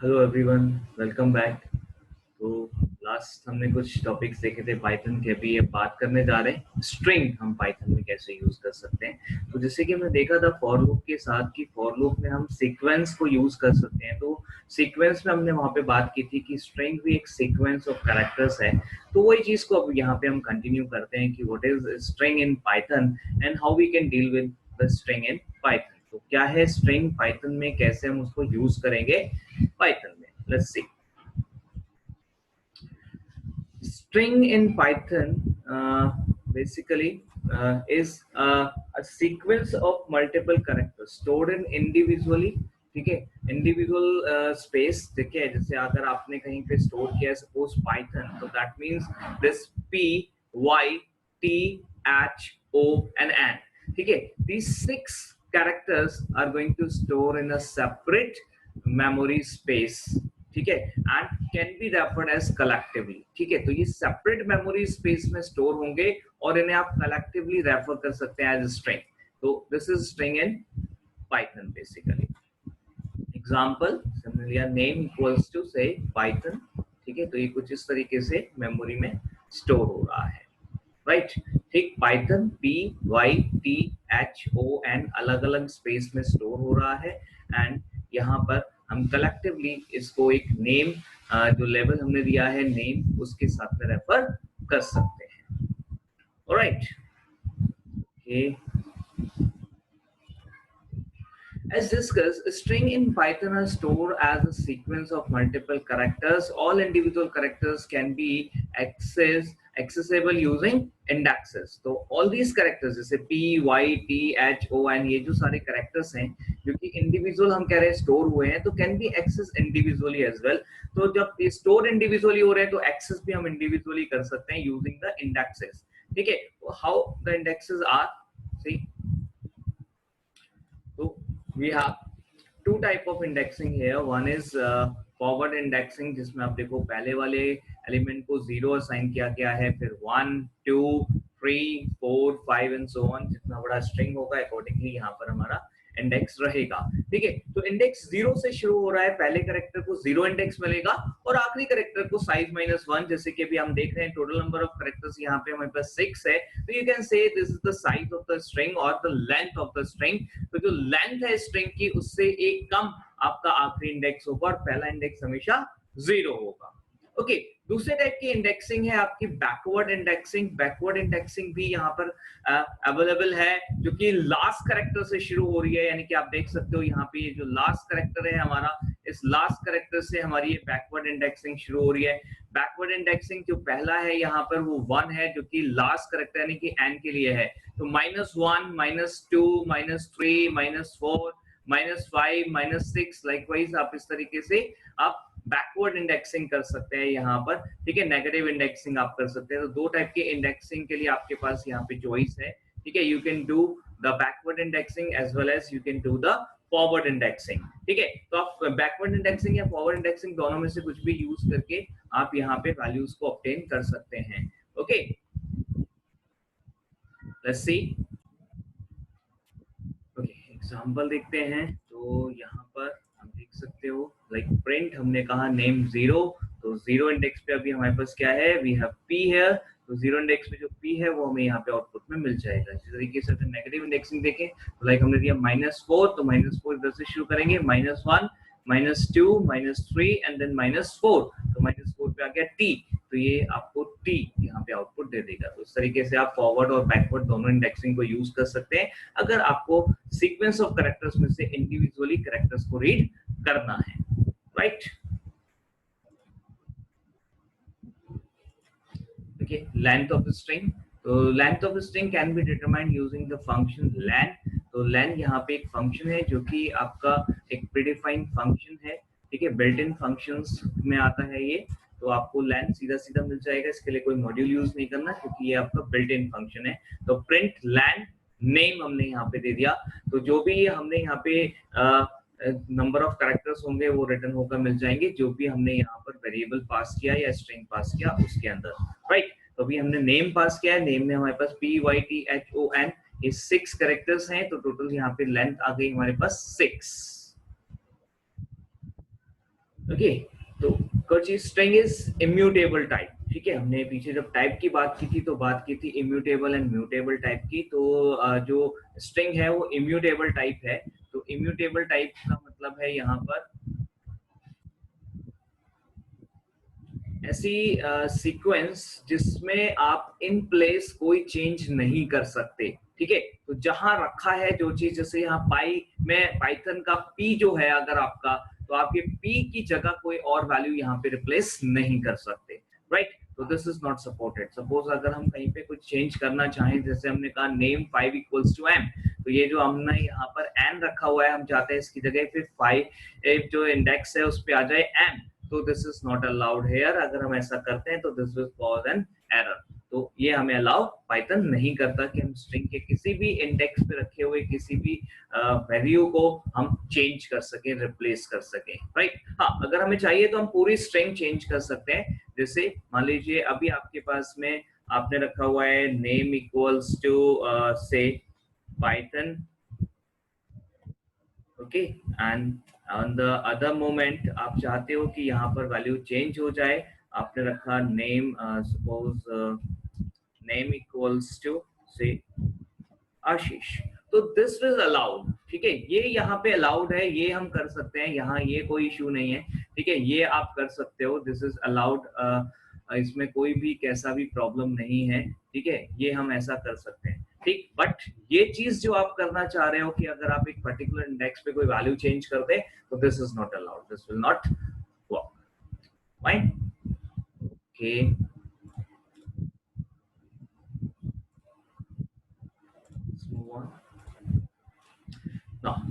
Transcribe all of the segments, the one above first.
Hello everyone, welcome back. तो last हमने कुछ टॉपिक्स देखे थे पाइथन के। अभी ये बात करने जा रहे हैं स्ट्रिंग हम पाइथन में कैसे यूज कर सकते हैं। तो जैसे कि हमने देखा था फॉर लूप के साथ कि फॉर लूप में हम सीक्वेंस को यूज कर सकते हैं। तो सीक्वेंस में हमने वहां पे बात की थी कि स्ट्रिंग भी एक सीक्वेंस ऑफ कैरेक्टर्स है। तो वही चीज को अब यहाँ पे हम कंटिन्यू करते हैं कि what is string in Python and how we can deal with the string in Python. तो क्या है स्ट्रिंग पाइथन में, कैसे हम उसको यूज करेंगे पाइथन में। Let's see. String in Python basically is a sequence of multiple characters stored in individually, ठीक है, इंडिविजुअल स्पेस। ठीक है, जैसे अगर आपने कहीं पे स्टोर किया है सपोज पाइथन, तो that means this P Y T H O and N, ठीक है, these 6 characters are going to store in a separate memory space, ठीक है, and can be referred as collectively. ठीक है, तो ये सेपरेट मेमोरी स्पेस में स्टोर होंगे और इन्हें आप कलेक्टिवली रेफर कर सकते हैं एज स्ट्रिंग। तो this is string in Python basically. Example similarly name equals to say Python, ठीक है, तो ये कुछ इस तरीके से मेमोरी में स्टोर हो रहा है, राइट। ठीक, Python P Y T H O N अलग अलग स्पेस में स्टोर हो रहा है एंड यहाँ पर हम कलेक्टिवली इसको एक नेम, जो लेवल हमने दिया है नेम, उसके साथ में रेफर कर सकते हैं। Alright, okay. As discussed, a string in Python are stored as a sequence of multiple characters. All individual characters can be accessible using indexes. तो all these characters जैसे P, Y, T, H, O, N, ये जो सारे characters हैं जो कि individual हम कह रहे हैं store हुए हैं, तो can be accessed individually as well. तो जब ये store individually हो रहे हैं तो access भी हम individually कर सकते हैं using the indexes. ठीक है, how the indexes are, see, so we have two type of indexing here. One is forward indexing, जिसमें आप देखो पहले वाले एलिमेंट को 0 असाइन किया गया है, फिर 1 2 3 4 5 एंड सो ऑन, जितना बड़ा स्ट्रिंग होगा अकॉर्डिंगली यहाँ पर हमारा इंडेक्स रहेगा। ठीक है, तो इंडेक्स 0 से शुरू हो रहा है, पहले कैरेक्टर को 0 इंडेक्स मिलेगा और आखिरी कैरेक्टर को साइज -1। जैसे कि अभी हम देख रहे हैं टोटल नंबर ऑफ कैरेक्टर्स यहाँ पे हमारे पास 6 है, तो you can say this is the size of the string और the length of the string. तो जो लेंथ है स्ट्रिंग की उससे एक कम आपका आखिरी इंडेक्स होगा और पहला इंडेक्स हमेशा 0 होगा। ओके, दूसरे टाइप की इंडेक्सिंग है आपकी बैकवर्ड इंडेक्सिंग। बैकवर्ड इंडेक्सिंग भी यहाँ पर अवेलेबल है, जो कि लास्ट कैरेक्टर से शुरू हो रही है। यानी कि आप देख सकते हो यहाँ पे ये जो लास्ट कैरेक्टर है हमारा, इस लास्ट कैरेक्टर से हमारी ये बैकवर्ड इंडेक्सिंग शुरू हो रही है। बैकवर्ड इंडेक्सिंग जो पहला है यहाँ पर वो 1 है, जो कि लास्ट कैरेक्टर यानी कि n के लिए है। तो -1 -2 -3 -4 -5 -6 लाइकवाइज आप इस तरीके से आप बैकवर्ड इंडेक्सिंग कर सकते हैं यहाँ पर। ठीक है, नेगेटिव इंडेक्सिंग आप कर सकते हैं। तो दो टाइप के इंडेक्सिंग के लिए आपके पास यहाँ पे चॉइस है। ठीक है, you can do the backward indexing as well as you can do the forward indexing. ठीक है, तो आप बैकवर्ड इंडेक्सिंग या फॉरवर्ड इंडेक्सिंग दोनों में से कुछ भी यूज करके आप यहाँ पे वैल्यूज को ऑब्टेन कर सकते हैं। Okay, let's see. Okay, example देखते हैं। तो यहाँ पर हम देख सकते हो लाइक प्रिंट, हमने कहा नेम 0, तो 0 इंडेक्स पे अभी हमारे पास क्या है, वी हैव p हियर। तो 0 इंडेक्स पे जो p है वो हमें यहाँ पे आउटपुट में मिल जाएगा। इसी तरीके से अगर नेगेटिव इंडेक्सिंग देखें तो लाइक हमने दिया -4, तो -4 इधर से शुरू करेंगे, -1 -2 -3 एंड देन -4, तो -4 पे आ गया t, तो ये आपको t यहाँ पे आउटपुट दे देगा। तो इस तरीके से आप फॉरवर्ड और बैकवर्ड दोनों इंडेक्सिंग को यूज कर सकते हैं अगर आपको सीक्वेंस ऑफ कैरेक्टर्स में से इंडिविजुअली कैरेक्टर्स को रीड करना है, राइट। देखिए लेंथ ऑफ द स्ट्रिंग, तो length of the string can be determined using the function len। तो len यहाँ पे एक फंक्शन है जो कि आपका एक प्रीडिफाइंड फंक्शन है। ठीक है, बिल्ट इन फंक्शंस में आता है ये, तो आपको len सीधा सीधा मिल जाएगा। इसके लिए कोई मॉड्यूल यूज नहीं करना क्योंकि ये आपका बिल्ट इन फंक्शन है। तो प्रिंट len नेम हमने यहाँ पे दे दिया, तो जो भी हमने यहाँ पे नंबर ऑफ कैरेक्टर्स होंगे वो रिटर्न होकर मिल जाएंगे, जो भी हमने यहाँ पर वेरिएबल पास किया या स्ट्रिंग पास किया उसके अंदर, राइट। तो अभी हमने नेम पास किया है, नेम में हमारे पास PYTHON ये 6 कैरेक्टर्स हैं, तो टोटल यहाँ पे लेंथ आ गई हमारे पास 6। ओके, तो कोई स्ट्रिंग इज इम्यूटेबल टाइप, ठीक है। हमने पीछे जब टाइप की बात की थी तो बात की थी इम्यूटेबल एंड म्यूटेबल टाइप की, तो जो स्ट्रिंग है वो इम्यूटेबल टाइप है। तो इम्यूटेबल टाइप का मतलब है यहाँ पर ऐसी सीक्वेंस जिसमें आप इन प्लेस कोई चेंज नहीं कर सकते, ठीक है। तो जहां रखा है जो चीज, जैसे यहाँ पाई में पाइथन का पी जो है अगर आपका, तो आप ये पी की जगह कोई और वैल्यू यहाँ पे रिप्लेस नहीं कर सकते, राइट। तो this is not supported. Suppose अगर हम कहीं पे कुछ चेंज करना चाहें, जैसे हमने कहा नेम 5 इक्वल्स टू एम, तो ये जो हमने यहाँ पर एन रखा हुआ है, हम चाहते हैं इसकी जगह फिर 5 जो इंडेक्स है उस पर आ जाए एम, तो this is not allowed here. अगर हम ऐसा करते हैं तो this will cause an error. तो ये हमें अलाउ पाइथन नहीं करता कि हम स्ट्रिंग के किसी भी इंडेक्स पे रखे हुए किसी भी वैल्यू को हम चेंज कर सकें, रिप्लेस कर सकें, राइट। हाँ, अगर हमें चाहिए तो हम पूरी स्ट्रिंग चेंज कर सकते हैं। जैसे मान लीजिए अभी आपके पास में आपने रखा हुआ है name equals to say Python, okay, and on the other moment आप चाहते हो कि यहाँ पर वैल्यू चेंज हो जाए। आपने रखा name, suppose name equals to say Ashish, तो दिस इज अलाउड, ठीक है। ये यहाँ पे अलाउड है, ये हम कर सकते हैं, यहाँ ये कोई इशू नहीं है, ठीक है। ये आप कर सकते हो, दिस इज अलाउड, इसमें कोई भी कैसा भी प्रॉब्लम नहीं है, ठीक है। ये हम ऐसा कर सकते हैं, ठीक। बट ये चीज जो आप करना चाह रहे हो कि अगर आप एक पर्टिकुलर इंडेक्स पे कोई वैल्यू चेंज कर दे, तो this is not allowed, this will not work, fine, okay.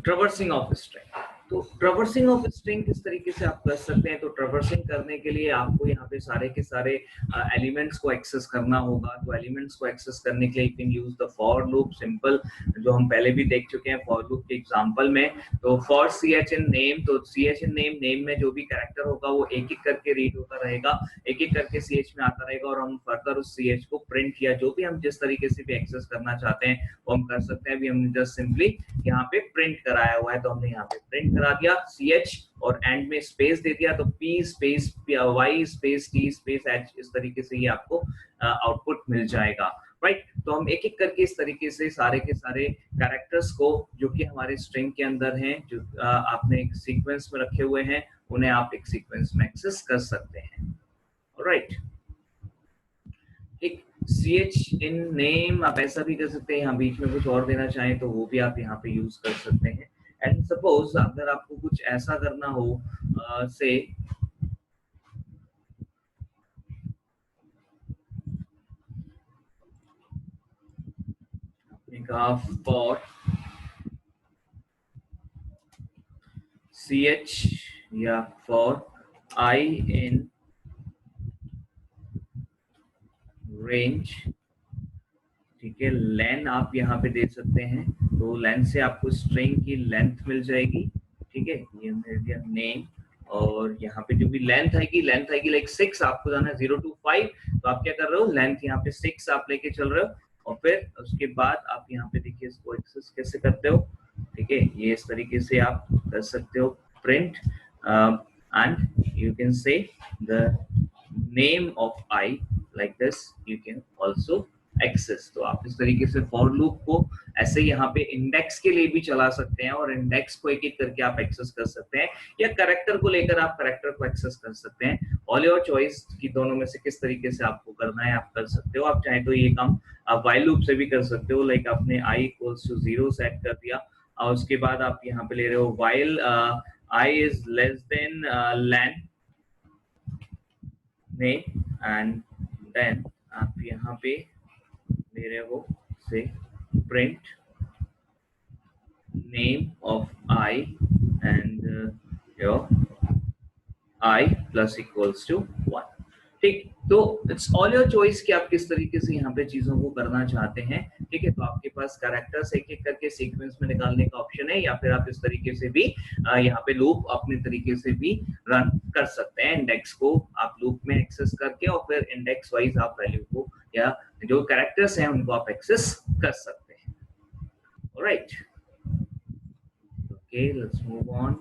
Traversing of string, तो ट्रवर्सिंग ऑफ स्ट्रिंग किस तरीके से आप कर सकते हैं। तो ट्रवर्सिंग करने के लिए आपको यहाँ पे सारे के सारे एलिमेंट्स को एक्सेस करना होगा। तो एलिमेंट्स को एक्सेस करने के लिए you can use the for loop, simple, जो हम पहले भी देख चुके हैं फॉर लूप के एग्जांपल में। तो for C H in name, तो C H in name, name में जो भी कैरेक्टर होगा वो एक एक करके रीड होता रहेगा, एक एक करके सी एच में आता रहेगा, और हम फर्दर उस सी एच को प्रिंट या जो भी हम जिस तरीके से भी एक्सेस करना चाहते हैं वो हम कर सकते हैं। अभी हमने जस्ट सिंपली यहाँ पे प्रिंट कराया हुआ है, तो हमने यहाँ पे प्रिंट करा दिया सी एच और एंड में स्पेस दे दिया, तो P space Y space T space H, इस तरीके से ये आपको आउटपुट मिल जाएगा, राइट। तो हम एक एक करके इस तरीके से सारे के सारे कैरेक्टर्स को जो कि हमारे स्ट्रिंग के अंदर हैं, जो आपने एक सीक्वेंस में रखे हुए हैं, उन्हें आप एक सीक्वेंस में एक्सेस कर सकते हैं, राइट। एक सी एच इन नेम आप ऐसा भी कर सकते हैं, यहाँ बीच में कुछ और देना चाहें तो वो भी आप यहाँ पे यूज कर सकते हैं। एंड सपोज अगर आपको कुछ ऐसा करना हो, से कहा फॉर सी एच या फॉर आई इन रेंज, ठीक है, लेन आप यहाँ पे दे सकते हैं, तो लेन से आपको स्ट्रिंग की लेंथ मिल जाएगी, ठीक है। ये मिल गया नेम, और यहाँ पे जो भी लेंथ आएगी लाइक 6, आपको जाना है 0 to 5, तो आप क्या कर रहे हो, लेंथ यहाँ पे 6 आप लेके चल रहे हो, और फिर उसके बाद आप यहाँ पे देखिए इसको एक्सेस कैसे करते हो, ठीक है। ये इस तरीके से आप कर सकते हो print, and you can say the name of i like this, you can also access. तो आप इस तरीके से फॉर लूप को ऐसे यहाँ पे इंडेक्स के लिए भी चला सकते हैं, और इंडेक्स को एक एक करके आप एक्सेस कर सकते हैं, या करेक्टर को लेकर आप करेक्टर को एक्सेस कर सकते हैं। ऑल योर चॉइस कि दोनों में से किस तरीके से आपको करना है आप कर सकते हो। आप चाहे तो ये काम आप वाइल लूप से भी कर सकते हो, लाइक आपने i इक्वल्स टू 0 सेट कर दिया, और उसके बाद आप यहाँ पे ले रहे हो while i is less than len name, and then आप यहाँ पे ले रहे हो से print name of I and your I plus equals to 1, ठीक। तो इट्स ऑल योर चॉइस कि आप किस तरीके से यहाँ पे चीजों को करना चाहते हैं, ठीक है। तो आपके पास कैरेक्टर्स एक एक करके सीक्वेंस में निकालने का ऑप्शन है, या फिर आप इस तरीके से भी यहाँ पे लूप अपने तरीके से भी रन कर सकते हैं। इंडेक्स को आप लूप में एक्सेस करके और फिर इंडेक्स वाइज आप वैल्यू को या जो कैरेक्टर्स हैं उनको आप एक्सेस कर सकते हैं, alright. Okay, let's move on.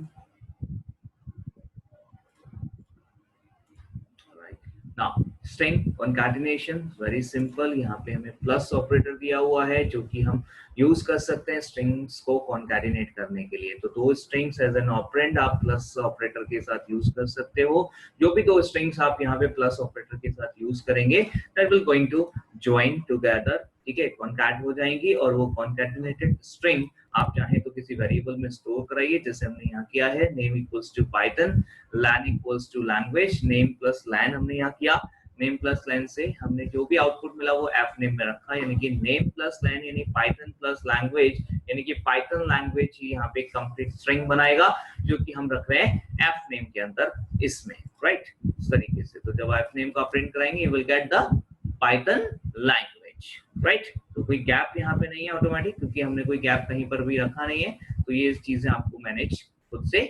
Now string concatenation very simple, यहाँ पे हमें प्लस ऑपरेटर दिया हुआ है जो कि हम यूज कर सकते हैं स्ट्रिंग्स को कॉन्कैटिनेट करने के लिए। तो दो स्ट्रिंग्स एज एन ऑपरेंड आप प्लस ऑपरेटर के साथ यूज कर सकते हो। जो भी दो स्ट्रिंग्स आप यहाँ पे प्लस ऑपरेटर के साथ यूज करेंगे that will going to join together, ठीक है, कॉन्कैट हो जाएंगी और वो कॉन्कैटिनेटेड स्ट्रिंग आप चाहें तो किसी वेरिएबल में स्टोर कराइए, जैसे हमने यहाँ किया है name equals to Python, lan equals to language, name plus lan हमने यहाँ किया। नेम प्लस lan से हमने जो भी आउटपुट मिला वो f नेम में रखा, यानी कि नेम प्लस lan यानी पाइथन प्लस लैंग्वेज, यानी कि पाइथन लैंग्वेज ही यहाँ पे कंप्लीट स्ट्रिंग बनाएगा जो कि हम रख रहे हैं f नेम के अंदर इसमें, राइट, इस तरीके से। तो जब f नेम का प्रिंट कराएंगे you will get the Python language, right. तो कोई गैप यहाँ पे नहीं है ऑटोमेटिक, क्योंकि हमने कोई गैप कहीं पर भी रखा नहीं है, तो ये चीजें आपको मैनेज खुद से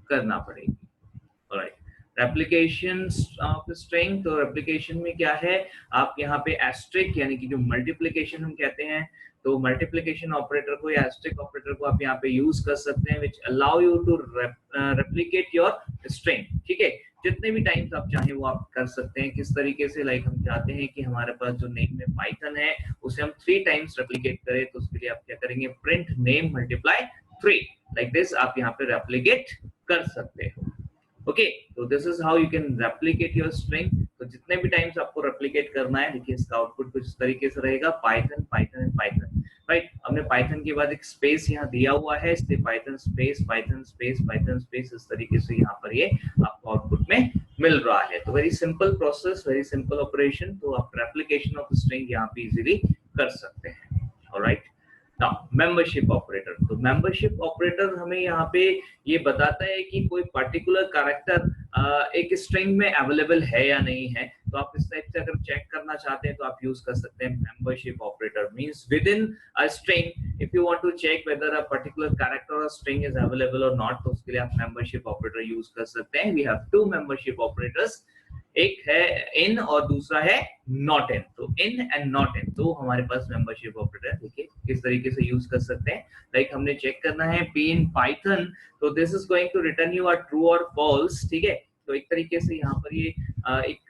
करना पड़ेगी। ऑलराइट, रेप्लिकेशन ऑफ स्ट्रिंग, तो रेप्लिकेशन में क्या है, आप यहाँ पे एस्ट्रिक यानी कि जो मल्टीप्लिकेशन हम कहते हैं, तो मल्टीप्लिकेशन ऑपरेटर को या एस्ट्रिक ऑपरेटर को आप यहाँ पे यूज कर सकते हैं, which allow you to replicate your string, ठीक है। जितने भी टाइम्स आप चाहें वो आप कर सकते हैं। किस तरीके से, लाइक हम चाहते हैं कि हमारे पास जो नेम में पाइथन है उसे हम 3 टाइम्स रेप्लिकेट करें, तो उसके लिए आप क्या करेंगे, print name multiply 3, like this आप यहाँ पे रेप्लिकेट कर सकते हो। ओके, तो this is how you can replicate your string. तो जितने भी टाइम्स आपको रेप्लिकेट करना है, देखिए इसका आउटपुट कुछ इस तरीके से रहेगा, Python Python and Python, right. हमने पाइथन के बाद एक स्पेस यहाँ दिया हुआ है, इसलिए Python space Python space Python space, इस तरीके से यहाँ पर ये आपको आउटपुट में मिल रहा है। तो very simple process, very simple operation, तो आप रेप्लिकेशन ऑफ स्ट्रिंग यहाँ पे इजीली कर सकते हैं। ऑलराइट, नाउ मेंबरशिप ऑपरेटर, तो मेंबरशिप ऑपरेटर हमें यहाँ पे ये बताता है कि कोई पर्टिकुलर कैरेक्टर एक स्ट्रिंग में अवेलेबल है या नहीं है। तो आप इस टाइप से अगर चेक करना चाहते हैं तो आप यूज कर सकते हैं membership operator, means with in a string if you want to check whether a particular character or string is available or not, तो उसके लिए आप मेंबरशिप ऑपरेटर यूज कर सकते हैं। वी हैव 2 मेंबरशिप ऑपरेटर्स, एक है इन और दूसरा है नॉट इन। तो इन एंड नॉट इन, तो हमारे पास मेंबरशिप ऑपरेटर देखिए किस तरीके से यूज कर सकते हैं। लाइक हमने चेक करना है p इन पाइथन, तो this is going to return you a true और फॉल्स, ठीक है। तो एक तरीके से यहाँ पर ये एक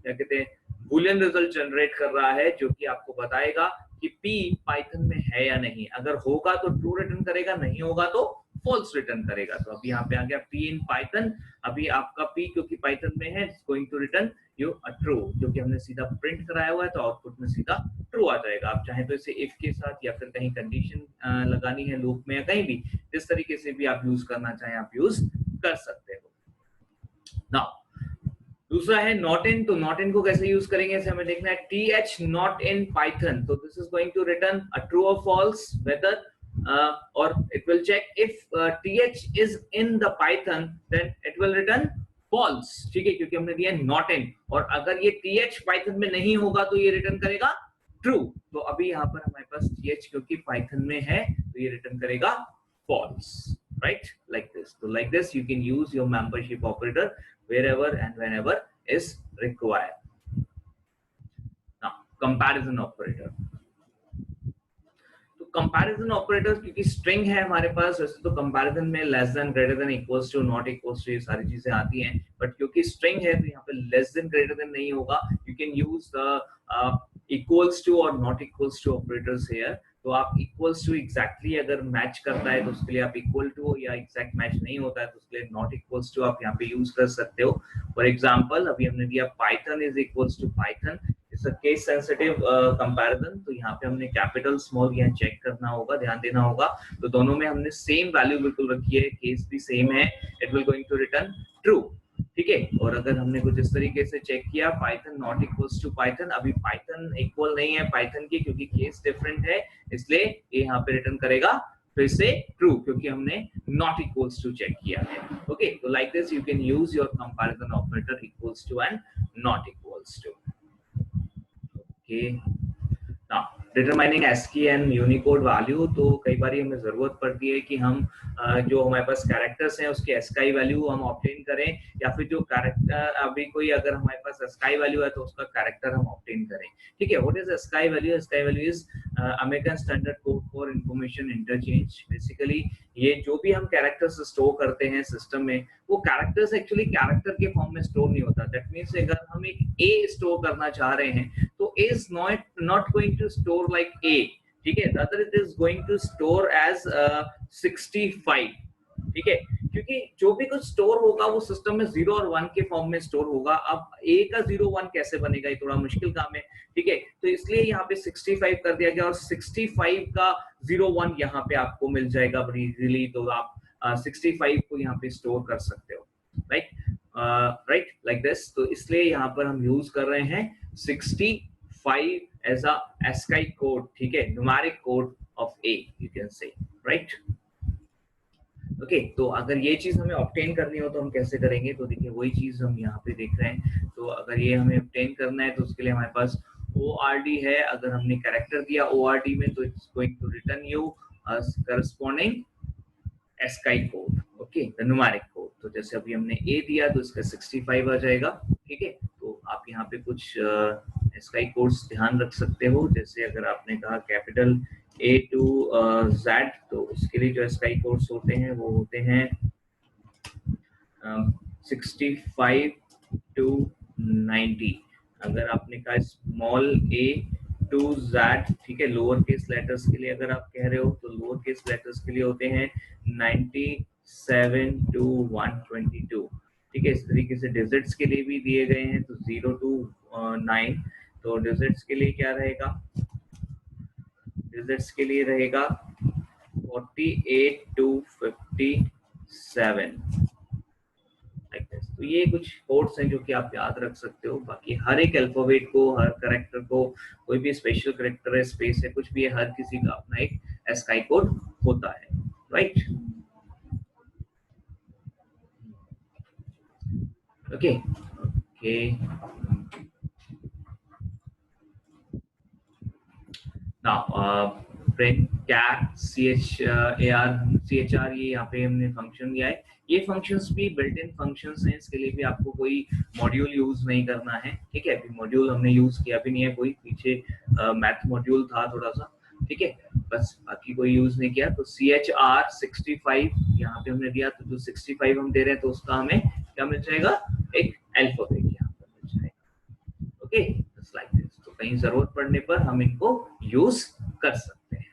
क्या कहते हैं बूलियन रिजल्ट जनरेट कर रहा है, जो कि आपको बताएगा कि p पाइथन में है या नहीं। अगर होगा तो ट्रू रिटर्न करेगा, नहीं होगा तो फॉल्स रिटर्न करेगा। तो अभी यहाँ पे आ गया p इन पाइथन, अभी आपका p क्योंकि पाइथन में है going to return you a true, जो कि हमने सीधा प्रिंट कराया हुआ है, तो आउटपुट में सीधा ट्रू आ जाएगा। आप चाहें तो इसे इफ के साथ या फिर कहीं कंडीशन लगानी है लूप में या कहीं भी, जिस तरीके से भी आप यूज करना चाहें आप यूज कर सकते हो। नाउ दूसरा है नॉट इन, तो नॉट इन को कैसे यूज करेंगे इसे हमें देखना है। th नॉट इन पाइथन, तो this is going to return a true और false whether or it will check if th is in the python then it will return false, ठीक है, क्योंकि हमने दिया not in, और अगर ये th python में नहीं होगा तो ये रिटर्न करेगा true। तो अभी यहाँ पर हमारे पास th क्योंकि python में है तो ये रिटर्न करेगा false, right, like this। तो like this you can use your membership operator wherever and whenever is required। now comparison operator, comparison operators क्योंकि स्ट्रिंग है हमारे पास, वैसे तो कंपैरिजन में less than greater than equals to not equals to ये सारी चीजें आती हैं, बट क्योंकि स्ट्रिंग है तो यहाँ पे लेस देन ग्रेटर देन नहीं होगा। You can use the equals to और not equals to operators here. तो आप इक्वल्स टू एग्जैक्टली अगर मैच करता है तो उसके लिए आप इक्वल टू, या एग्जैक्ट मैच नहीं होता है तो उसके लिए नॉट इक्वल्स टू आप यहाँ पे यूज कर सकते हो। फॉर एग्जांपल अभी हमने दिया Python is equals to Python, it's a case sensitive comparison, तो यहाँ पे हमने कैपिटल स्मॉल यहाँ चेक करना होगा, ध्यान देना होगा। तो दोनों में हमने सेम वैल्यू बिल्कुल रखी है, केस भी सेम है, it will going to return true, ठीक है। और अगर हमने कुछ इस तरीके से चेक किया Python not equals to Python, अभी पाइथन इक्वल नहीं है पाइथन की क्योंकि केस डिफरेंट है, इसलिए ये यहाँ पे रिटर्न करेगा फिर से ट्रू क्योंकि हमने नॉट इक्वल्स टू चेक किया है। ओके, तो like this you can use your comparison operator equals to and not equals to. Okay, now determining ASCII and Unicode value, तो कई बार हमें जरूरत पड़ती है कि हम जो हमारे पास कैरेक्टर्स हैं उसके ASCII वैल्यू हम ऑब्टेन करें, या फिर जो कैरेक्टर अभी कोई अगर हमारे पास ASCII वैल्यू है तो उसका कैरेक्टर हम ऑब्टेन करें, ठीक है। What is ASCII value? ASCII value is American standard code for information interchange. Basically ये जो भी हम कैरेक्टर्स स्टोर करते हैं सिस्टम में, वो कैरेक्टर्स एक्चुअली कैरेक्टर के फॉर्म में स्टोर नहीं होता। दैट मीन्स अगर हम एक ए स्टोर करना चाह रहे हैं तो A is not going to store like A, ठीक है, rather it is going to store as 65, ठीक है, क्योंकि जो भी कुछ स्टोर होगा वो सिस्टम में 0 और 1 के फॉर्म में स्टोर होगा। अब ए का 0 1 कैसे बनेगा, ये थोड़ा मुश्किल काम है, ठीक है, तो इसलिए यहाँ पे 65 कर दिया गया और 65 का 0 1 यहाँ पे आपको मिल जाएगा बड़ी इजीली। तो आप 65 को यहाँ पे स्टोर कर सकते हो, राइट, लाइक दिस। तो इसलिए यहाँ पर हम यूज कर रहे हैं 65 as a ASCII code, ठीक है, numeric code of A you can say, right? Okay, तो अगर ये चीज हमें ऑब्टेन करनी हो तो हम कैसे करेंगे, तो देखिए वही चीज हम यहाँ पे देख रहे हैं। तो अगर ये हमें ऑब्टेन करना है तो उसके लिए हमारे पास ORD है। अगर हमने कैरेक्टर दिया ORD में तो it's going to return you corresponding ASCII code, okay, the numeric code. तो जैसे अभी हमने A दिया तो इसका 65 आ जाएगा, ठीक है। तो आप यहाँ पे कुछ ASCII कोड्स ध्यान रख सकते हो, जैसे अगर आपने कहा कैपिटल A to Z, तो उसके लिए जो ASCII कोड्स होते हैं वो होते हैं 65 to 90। अगर आपने कहा स्मॉल a to Z, ठीक है, लोअर केस लेटर्स के लिए अगर आप कह रहे हो तो लोअर केस लेटर्स के लिए होते हैं 97 to 122, ठीक है। इस तरीके से डिजिट्स के लिए भी दिए गए हैं, तो 0 to 9। तो डिजिट्स के लिए क्या रहेगा, डिजिट्स के लिए रहेगा 48 to 57। तो ये कुछ कोड्स हैं जो कि आप याद रख सकते हो। बाकी हर एक अल्फाबेट को, हर कैरेक्टर को, कोई भी स्पेशल कैरेक्टर है, स्पेस है, कुछ भी है, हर किसी का अपना एक ASCII कोड होता है, right? Okay okay, now print char CHAR, ये यहाँ पे हमने फंक्शन दिया है। ये फंक्शंस भी बिल्ट इन फंक्शंस हैं, इसके लिए भी आपको कोई मॉड्यूल यूज नहीं करना है, ठीक है। अभी मॉड्यूल हमने यूज किया भी नहीं है, कोई पीछे मैथ मॉड्यूल था थोड़ा सा, ठीक है, बस बाकी कोई यूज नहीं किया। तो CHR 65 यहाँ पे हमने दिया, तो जो 65 हम दे रहे हैं तो उसका हमें क्या मिल जाएगा, एक अल्फाबेट यहाँ पर मिल जाएगा, ओके, जस्ट लाइक दिस। तो कहीं जरूरत पड़ने पर हम इनको यूज कर सकते हैं,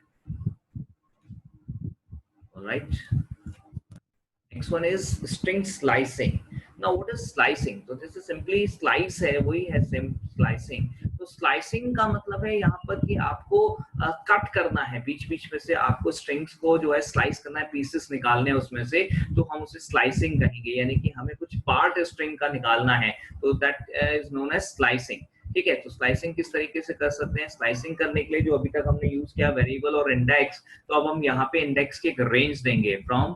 alright. Next one is string slicing. Now what is slicing? तो this is simply slice है, वही है same slicing। तो slicing का मतलब है यहाँ पर कि आपको कट करना है, बीच बीच में से आपको स्ट्रिंग्स को जो है स्लाइस करना है, पीसेस निकालने हैं उसमें से, तो हम उसे स्लाइसिंग कहेंगे, यानी कि हमें कुछ पार्ट स्ट्रिंग का निकालना है, तो that is known as slicing, ठीक है। तो स्लाइसिंग किस तरीके से कर सकते हैं, स्लाइसिंग करने के लिए जो अभी तक हमने यूज किया वेरिएबल और इंडेक्स, तो अब हम यहाँ पे इंडेक्स की एक रेंज देंगे फ्रॉम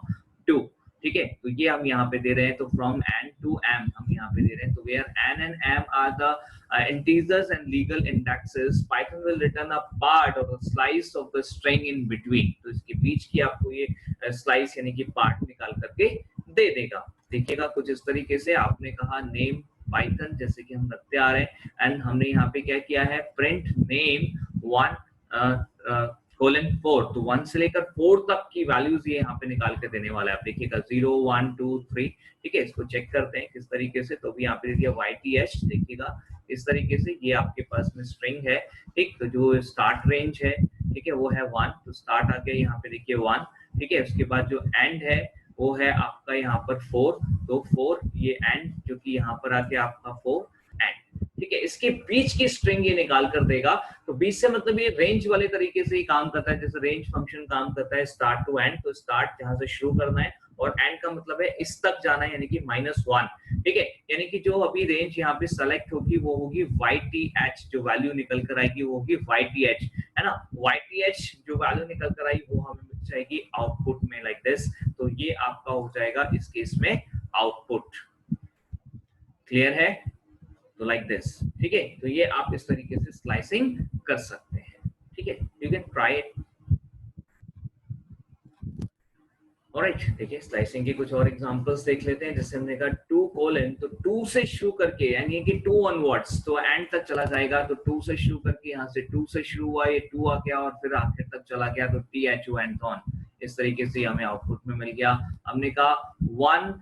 टू, ठीक है। तो ये हम यहाँ पे दे रहे हैं, तो फ्रॉम n to m हम यहाँ पे दे रहे हैं। तो where n and m are the integers and legal indexes, Python will return a part or a slice of the string in between। तो इसके बीच की आपको ये स्लाइस यानी कि पार्ट निकाल करके दे देगा। देखिएगा कुछ इस तरीके से, आपने कहा नेम पाइथन, जैसे कि हम रखते आ रहे हैं, एंड हमने यहाँ पे क्या किया है, प्रिंट नेम 1:4, तो 1 से लेकर 4 तक की वैल्यूज ये यहाँ पे निकाल के देने वाला है। आप देखिएगा 0 1 2 3, ठीक है। इसको चेक करते हैं किस तरीके से, तो भी यहाँ पे दे दिया YTH, देखिएगा इस तरीके से ये आपके पास में स्ट्रिंग है, ठीक। तो जो स्टार्ट रेंज है, ठीक है, वो है 1, तो स्टार्ट आ गया यहाँ पे देखिए 1, ठीक है। उसके बाद जो एंड है वो है आपका यहाँ पर 4, तो 4 ये एंड, जो कि यहाँ पर आके आपका 4 एंड, ठीक है। इसके बीच की स्ट्रिंग ये निकाल कर देगा। तो बीच से मतलब ये रेंज वाले तरीके से ही काम करता है, जैसे रेंज फंक्शन काम करता है स्टार्ट टू एंड। तो स्टार्ट जहां से शुरू करना है और एंड का मतलब है इस तक जाना है, यानी कि -1, ठीक है। यानी कि जो अभी रेंज यहाँ पे सेलेक्ट होगी वो होगी YTH, जो वैल्यू निकल कर आएगी वो होगी YTH, है ना। YTH जो वैल्यू निकल कर आई वो हमें मिल जाएगी आउटपुट में, लाइक दिस। तो ये आपका हो जाएगा इस केस में आउटपुट, क्लियर है। तो लाइक दिस, ठीक है। तो ये आप इस तरीके से स्लाइसिंग कर सकते हैं, ठीक है। You can try it. Alright, देखिए स्लाइसिंग के कुछ और एग्जांपल्स देख लेते हैं। जैसे हमने कहा 2 कोलन, तो 2 से शुरू करके यानी कि 2 ऑनवर्ड्स तो एंड तक चला जाएगा। तो 2 से शुरू करके यहाँ से 2 से शुरू हुआ, ये 2 आ गया और फिर आखिर तक चला गया, तो THON। इस तरीके से हमें आउटपुट में मिल गया। हमने कहा 1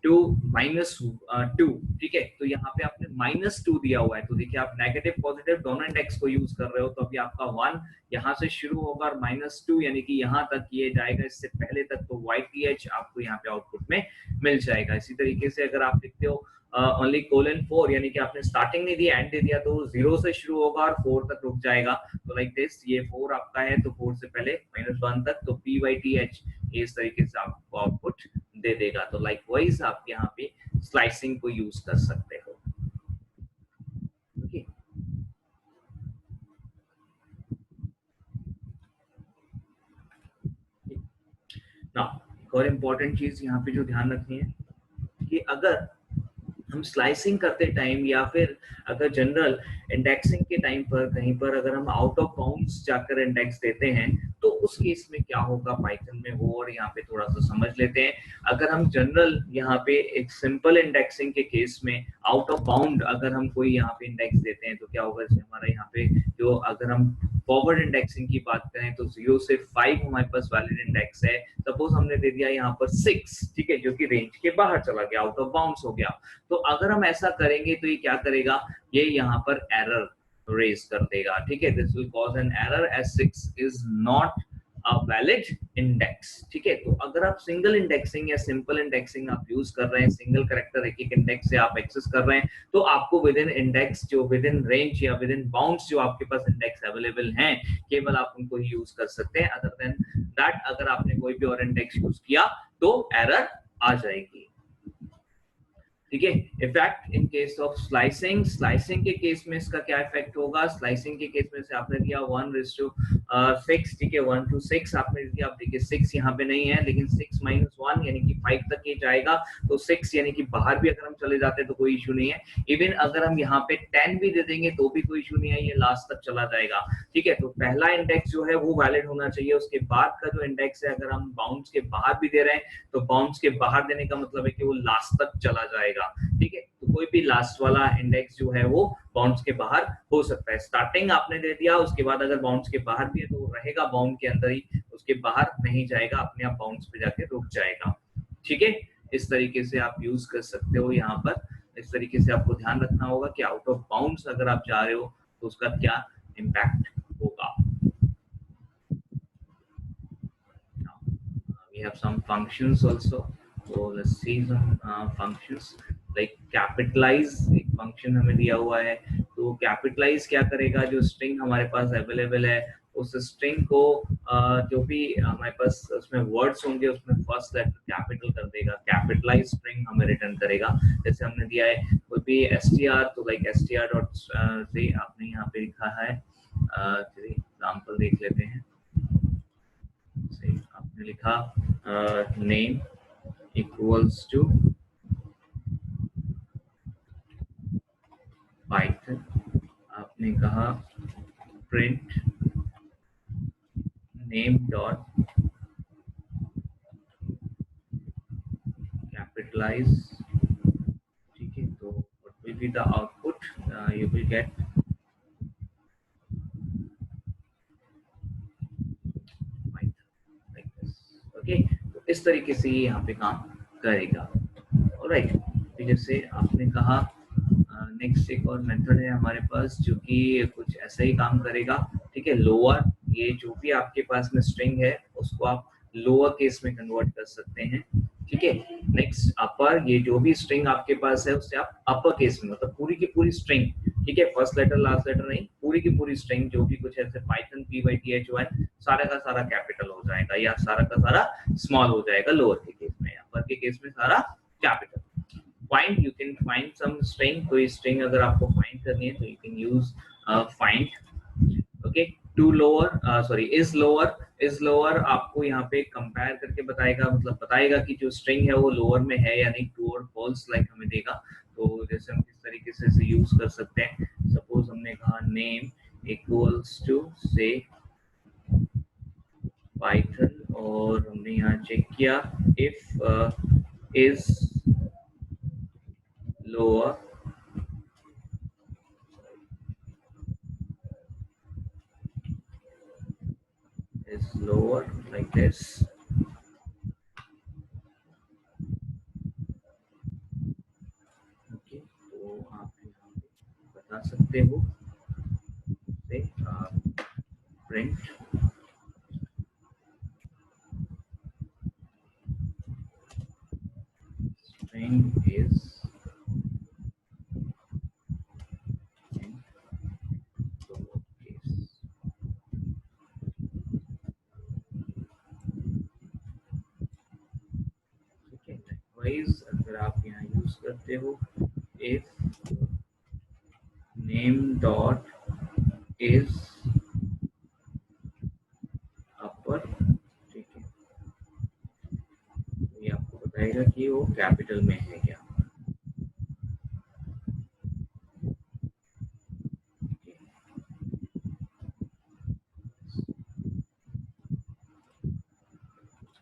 2 -2, ठीक है। तो यहाँ पे आपने -2 दिया हुआ है, तो देखिए आप नेगेटिव पॉजिटिव दोनों इंडेक्स को यूज कर रहे हो। तो अभी आपका 1 यहाँ से शुरू होगा और -2 यानी कि यहाँ तक ये जाएगा, इससे पहले तक तो YTH आपको यहाँ पे आउटपुट में मिल जाएगा। इसी तरीके से अगर आप लिखते हो ओनली कोलन 4 यानी कि आपने स्टार्टिंग नहीं दिया, एंड दे दिया, तो 0 से शुरू होगा और 4 तक रुक जाएगा। तो लाइक दिस, ये 4 आपका है तो 4 से पहले -1 तक, तो PYTH इस तरीके से आपको आउटपुट दे देगा। तो लाइक वाइज आप यहाँ पे स्लाइसिंग को यूज कर सकते हो। ओके, नाउ एक और इम्पोर्टेंट चीज यहाँ पे जो ध्यान रखनी है कि अगर हम स्लाइसिंग करते टाइम या फिर अगर जनरल इंडेक्सिंग के टाइम पर कहीं पर अगर हम आउट ऑफ बाउंड्स जाकर इंडेक्स देते हैं, तो उस केस में क्या होगा पाइथन में, वो और यहाँ पे थोड़ा सा समझ लेते हैं। अगर हम जनरल यहाँ पे एक सिंपल इंडेक्सिंग के केस में आउट ऑफ बाउंड अगर हम कोई यहाँ पे इंडेक्स देते हैं, तो क्या होगा, जैसे हमारा यहाँ पे जो अगर हम फॉरवर्ड इंडेक्सिंग की बात करें तो 0 से 5 हमारे पास वैलिड इंडेक्स है। सपोज हमने दे दिया यहाँ पर 6, ठीक है, जो कि रेंज के बाहर चला गया, आउट ऑफ बाउंड्स हो गया। तो अगर हम ऐसा करेंगे तो ये क्या करेगा, ये यहाँ पर एरर रेज कर देगा, ठीक है। This will cause an error as 6 is not a valid index, ठीक है। तो अगर आप सिंगल इंडेक्सिंग या सिंपल इंडेक्सिंग आप यूज कर रहे हैं, सिंगल करेक्टर एक एक इंडेक्स से आप एक्सेस कर रहे हैं, तो आपको विद इन इंडेक्स जो विद इन रेंज या विद इन बाउंड्स जो आपके पास इंडेक्स अवेलेबल हैं, केवल आप उनको ही यूज कर सकते हैं। अदर देन दैट अगर आपने कोई भी और इंडेक्स यूज किया तो एरर आ जाएगी, ठीक है। Effect in case of slicing, slicing के केस में इसका क्या इफेक्ट होगा। स्लाइसिंग के केस में से आपने दिया 1:6, ठीक है, 1 to 6 आपने दिया। आप देखिए 6 यहाँ पे नहीं है, लेकिन 6 - 1 यानी कि 5 तक ये जाएगा। तो 6 यानी कि बाहर भी अगर हम चले जाते हैं तो कोई इशू नहीं है। इवन अगर हम यहाँ पे 10 भी दे देंगे तो भी कोई इशू नहीं है, ये लास्ट तक चला जाएगा, ठीक है। तो पहला इंडेक्स जो है वो वैलिड होना चाहिए। उसके बाद का जो इंडेक्स है, अगर हम बाउंड्स के बाहर भी दे रहे हैं तो बाउंड्स के बाहर देने का मतलब है कि वो लास्ट तक चला जाएगा, ठीक है। तो कोई भी लास्ट वाला इंडेक्स जो है वो बाउंड्स के बाहर हो सकता है। स्टार्टिंग आपने दे दिया, उसके बाद अगर बाउंड्स के बाहर भी है तो वो रहेगा बाउंड के अंदर ही, उसके बाहर नहीं जाएगा, अपने आप बाउंड्स पे जाके रुक जाएगा, ठीक है। इस तरीके से आप यूज कर सकते हो। यहाँ पर इस तरीके से आपको ध्यान रखना होगा कि आउट ऑफ बाउंड्स अगर आप जा रहे हो तो उसका क्या इम्पैक्ट होगा। We have some functions also, so let's see some functions like capitalize। एक फंक्शन हमें दिया हुआ है, तो कैपिटलाइज क्या करेगा, जो स्ट्रिंग हमारे पास अवेलेबल है उस स्ट्रिंग को जो भी हमारे पास उसमें वर्ड्स होंगे उसमें फर्स्ट लेटर कैपिटल कर देगा। कैपिटलाइज स्ट्रिंग हमें रिटर्न करेगा। जैसे हमने दिया है कोई भी str, तो लाइक str डॉट से आपने यहाँ पे लिखा है, एग्जाम्पल देख लेते हैं। आपने लिखा नेम इक्वल्स टू पाइथन, आपने कहा प्रिंट नेम डॉट कैपिटलाइज, ठीक है। तो what will be the output, you will get okay. तो इस तरीके से ये यहाँ पे काम करेगा, ऑलराइट। जैसे आपने कहा नेक्स्ट एक और मेथड है हमारे पास जो कि कुछ ऐसा ही काम करेगा, ठीक है। लोअर, ये जो भी आपके पास में स्ट्रिंग है उसको आप लोअर केस में कन्वर्ट कर सकते हैं, ठीक है। नेक्स्ट अपर, ये जो भी स्ट्रिंग आपके पास है उससे आप अपर केस में, मतलब पूरी की पूरी स्ट्रिंग, ठीक है, फर्स्ट लेटर लास्ट लेटर नहीं, पूरी की पूरी स्ट्रिंग जो भी कुछ है, जैसे पाइथन PYTHON, सारा का सारा कैपिटल हो जाएगा या सारा का सारा स्मॉल हो जाएगा लोअर के केस में। अपर के केस में सारा capital. find, you can find some string, कोई string अगर आपको find करनी है तो you can use find, okay। to lower, sorry is lower आपको यहाँ पे कंपेयर करके बताएगा, मतलब बताएगा कि जो string है वो lower में है या नहीं, true और false लाइक हमें देगा। तो जैसे हम किस तरीके से इसे यूज कर सकते हैं, सपोज हमने कहा name equals to say python और हमने यहाँ चेक किया if is lower like this. Okay, तो आप यहाँ पे बता सकते हो से print string is in lowercase. ठीक है, likewise अगर आप यहाँ यूज करते हो if name dot is upper, ठीक है, तो ये आपको बताएगा कि वो कैपिटल में है क्या.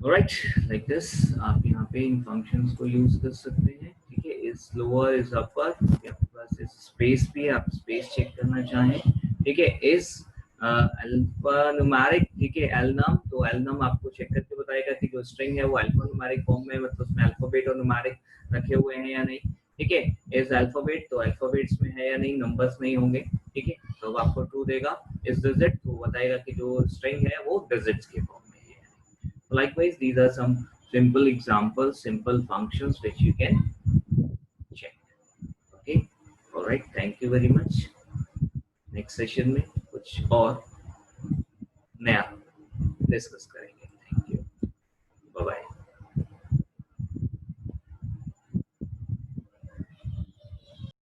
Alright, like this आप यहाँ पे इन फंक्शंस को यूज कर सकते हैं. ठीक है, इज लोअर इज अपर, आपके पास इस स्पेस भी है, आप स्पेस चेक करना चाहें. ठीक है, इज अल्फा न्यूमेरिक, ठीक है, एलनम, तो एलनम आपको चेक करके बताएगा कि जो स्ट्रिंग है वो अल्फा न्यूमेरिक फॉर्म में, मतलब उसमें अल्फाबेट और न्यूमेरिक रखे हुए हैं या नहीं. ठीक है, इज अल्फाबेट, तो अल्फाबेट्स में है या नहीं, नंबर्स नहीं होंगे. ठीक है, तो आपको ट्रू देगा. इज डिजिट, तो बताएगा कि जो स्ट्रिंग है वो डिजिट्स के फॉर्म में है. Likewise, these are some simple examples, simple functions which you can check. Okay, all right, thank you very much. Next session में कुछ और नया डिस्कस करें.